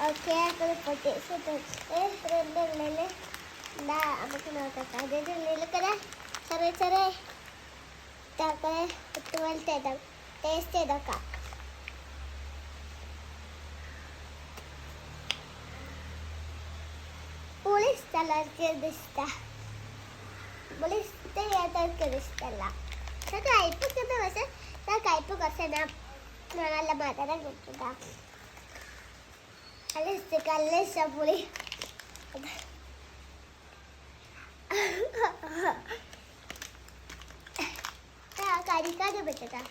Okay, അപ്പോൾ പൊട്ടിച്ചിട്ട് ഇതിൻ്റെ ഉള്ളിൽ എന്താ നമുക്ക് നോക്കാം. അതിൻ്റെ ഉള്ളിലൊക്കെ ചെറിയ ചെറിയ കുത്തുപോലത്തെ ടേസ്റ്റ് ചെയ്തൊക്കാം. പുളി ഇഷ്ടമുള്ളവർക്ക് ഇത് ഇഷ്ടമാണ്, പുളി ഇഷ്ടമില്ലാത്തവർക്ക് ഇത് ഇഷ്ടമല്ല. പക്ഷെ കയ്പ്പൊക്കെ ഉണ്ട്, പക്ഷെ കയ്പ്പ് കുറച്ച് നല്ല മധുരം കിട്ടുക. നല്ല ഇഷ്ടം പുളി. കരിക്കാതെ പറ്റട്ടാ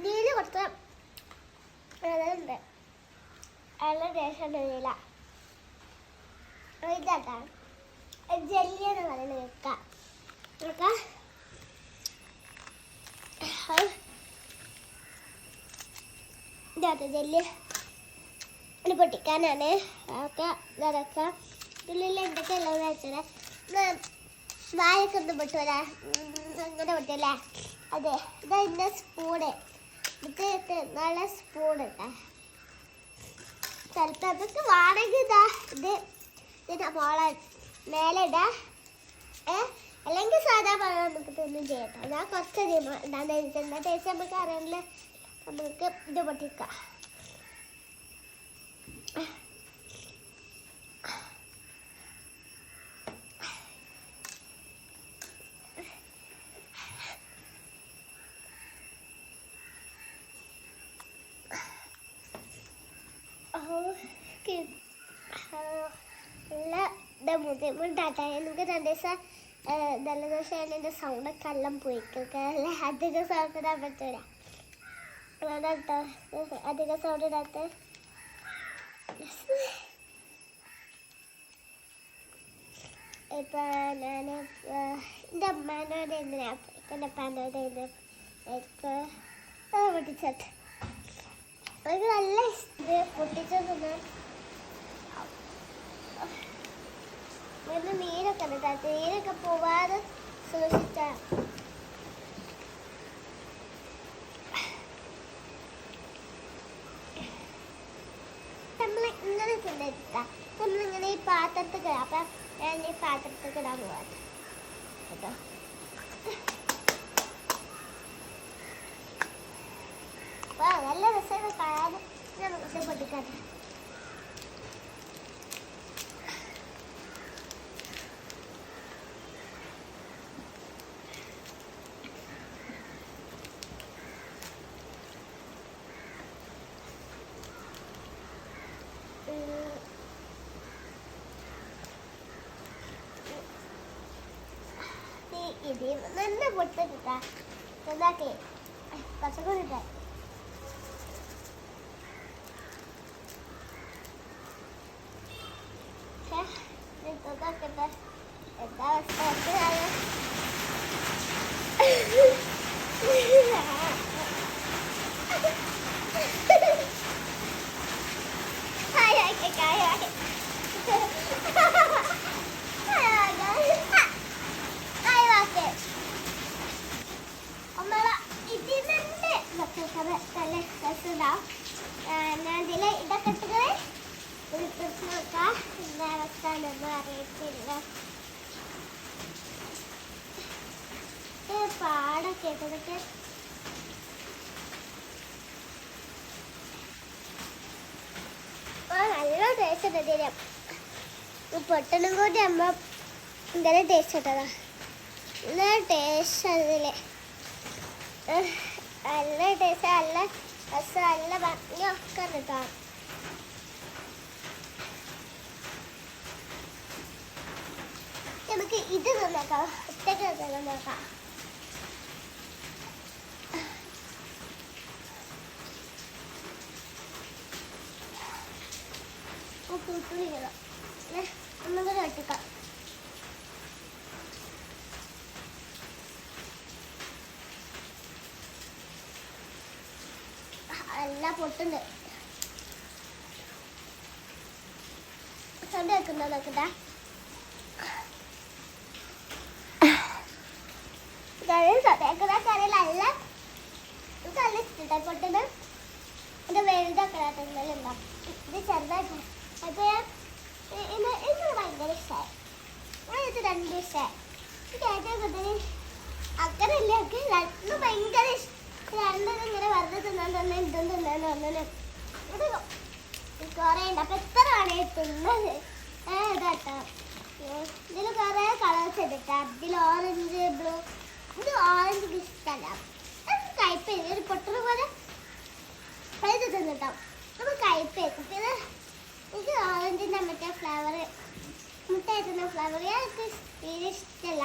നീല് കുറച്ച് ഉണ്ട്, നല്ല ടേസ്റ്റ് നീല. ഇതാട്ടാ ജെല്ലിയാണ് പറയുന്നത്. വെക്കാം ഇതാത്ത ജെല്ലി ഇത് പൊട്ടിക്കാനാണ്. ഒക്കെ ഇതൊക്കെ ഉള്ളിൽ എന്തൊക്കെയല്ലോ വെച്ചാൽ വായൊക്കെ ഒന്ന് പൊട്ടുവരാ അങ്ങനെ പൊട്ടിയല്ലേ. അതെ, ഇതാ ഇന്ന സ്പൂണ്, ഇത് നല്ല സ്പൂൺ ഇട്ടാ. ചിലപ്പോൾ അതൊക്കെ വേണമെങ്കിൽ ഇതാ ഇതിൻ്റെ മോളെ മേലെ ഇടാ, അല്ലെങ്കിൽ സാധാ പഴം നമുക്ക് തിന്നും ചെയ്യട്ടോ. ഞാൻ കുറച്ച് ഇടാൻ എന്താ ടേസ്റ്റ് നമുക്ക് അറിയില്ല. നമുക്ക് ഇത് പൊട്ടിക്കാം. നല്ല ബുദ്ധിമുട്ടാട്ടെ എനിക്ക് 2 ദിവസം ജലദോഷം. എൻ്റെ സൗണ്ടൊക്കെ എല്ലാം പോയിക്കൊക്കെ അല്ലേ, അധികം സൗണ്ട് ഇടാൻ പറ്റൂല. അതാട്ടോ അധികം സൗണ്ട് ഇടാത്ത. ഇപ്പം ഞാൻ എൻ്റെ അമ്മേനോട് എന്തിനാ എൻ്റെ അപ്പാനോട് പൊട്ടിച്ചത് എനിക്ക് നല്ല ഇഷ്ടം പൊട്ടിച്ചതൊന്ന്. നീരൊക്കെ ഉണ്ട്, നീരൊക്കെ പോവാതെ സൂക്ഷിച്ചാ. നമ്മളിങ്ങനെ തിന്നിട്ടാ നമ്മളിങ്ങനെ ഈ പാത്രത്തിൽ കിടാം. അപ്പം ഞാൻ ഈ പാത്രത്തിൽ കിടാൻ പോവാ കേട്ടോ. നല്ല രസമാണ് കാണാൻ. നമുക്ക് പൊട്ടിക്കാട്ടെ. ഇത് നല്ല പൊട്ടിട്ടാ എന്താക്കേ കുറച്ചുകൂടി ഇട്ടാ. എന്താ അവസ്ഥ ഇതിൽ ഇതൊക്കെ ഇട്ട് ഉൾപ്പെടുത്തി നോക്കാം. എന്താ അവസ്ഥ എന്നൊന്നും അറിയത്തില്ല. പാടൊക്കെ ഇതൊക്കെ നല്ല ടേസ്റ്റ് ഉണ്ട്. പൊട്ടനും കൂടി അമ്മ ഇങ്ങനെ ടേസ്റ്റ് ഇട്ടതാ. നല്ല ടേസ്റ്റ് അതില്. നല്ല ടേസ്റ്റ്, നല്ല രസം, നല്ല ഭംഗിയൊക്കെ കേട്ടോ. നമുക്ക് ഇത് നോക്കാം, ഒറ്റയ്ക്ക് നോക്കാം. ഒന്നും കൂടെ ഒട്ടിക്കാം. എല്ലാം പൊട്ടുണ്ട്. സൗണ്ട് വെക്കുന്നോ നോക്കട്ടെ. കറിയിലല്ല എനിക്ക് നല്ല ഇഷ്ടം പൊട്ടത്. ഇത് വലുതാക്കണ്ടാ, ഇത് ചെറുതായിട്ട്. അപ്പൊ എനിക്ക് ഭയങ്കര ഇഷ്ടമായി. ഇത് രണ്ടും ഇഷ്ടമായി. എനിക്ക് ഏറ്റവും കൂടുതൽ അക്കറില്ല, രണ്ടും ഭയങ്കര ഇഷ്ടം. രണ്ടും ഇങ്ങനെ വെറുതെ തിന്നാൻ തന്നെ ഇതും തിന്നാൻ തന്നെ ഇത് കുറേ ഉണ്ട്. അപ്പൊ എത്ര വേണേ തിന്നത് ഇതാട്ടോ. ഇതിൽ കുറേ കളേഴ്സ് എടുക്കാം. ഇതിൽ ഓറഞ്ച്, ബ്ലൂ. ഇത് ഓറഞ്ച് ഇഷ്ടമല്ല, കയ്പ് ഒരു പൊട്ടണ പോലെ ഇത് തിന്നിട്ടോ. നമ്മൾ കയ്പ് വെക്കും. പിന്നെ എനിക്ക് ഓറഞ്ചിൻ്റെ മറ്റേ ഫ്ലേവർ, മുട്ട വെക്കുന്ന ഫ്ലേവർ എനിക്ക് തീരെ ഇഷ്ടമല്ല.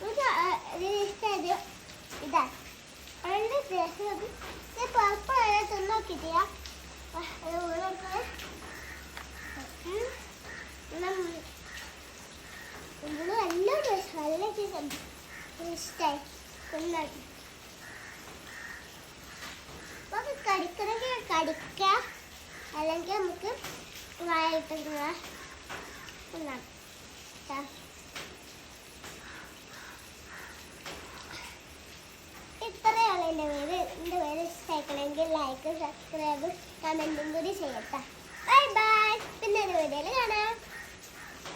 എനിക്ക് ഇതിന് ഇഷ്ടമായത് ഇതാണ്. അതിൻ്റെ ടേസ്റ്റ് ഞാൻ പലപ്പോഴും തിന്ന് നോക്കിയിട്ടില്ല. നല്ല ടേസ്റ്റ്, നല്ല ടേസ്റ്റ്, ഇഷ്ടമായി തിന്നാക്കി. നമുക്ക് കടിക്കണമെങ്കിൽ കടിക്കാം, അല്ലെങ്കിൽ നമുക്ക് വായിട്ട് തിന്നാം. ഇത്രയുള്ള എൻ്റെ പേര് ഇഷ്ടമാക്കണമെങ്കിൽ ലൈക്ക്, സബ്സ്ക്രൈബ്, കമൻറ്റും കൂടി ചെയ്യട്ടെ. Bye bye. പിന്നെ ഒരു വീഡിയോയിൽ കാണാം.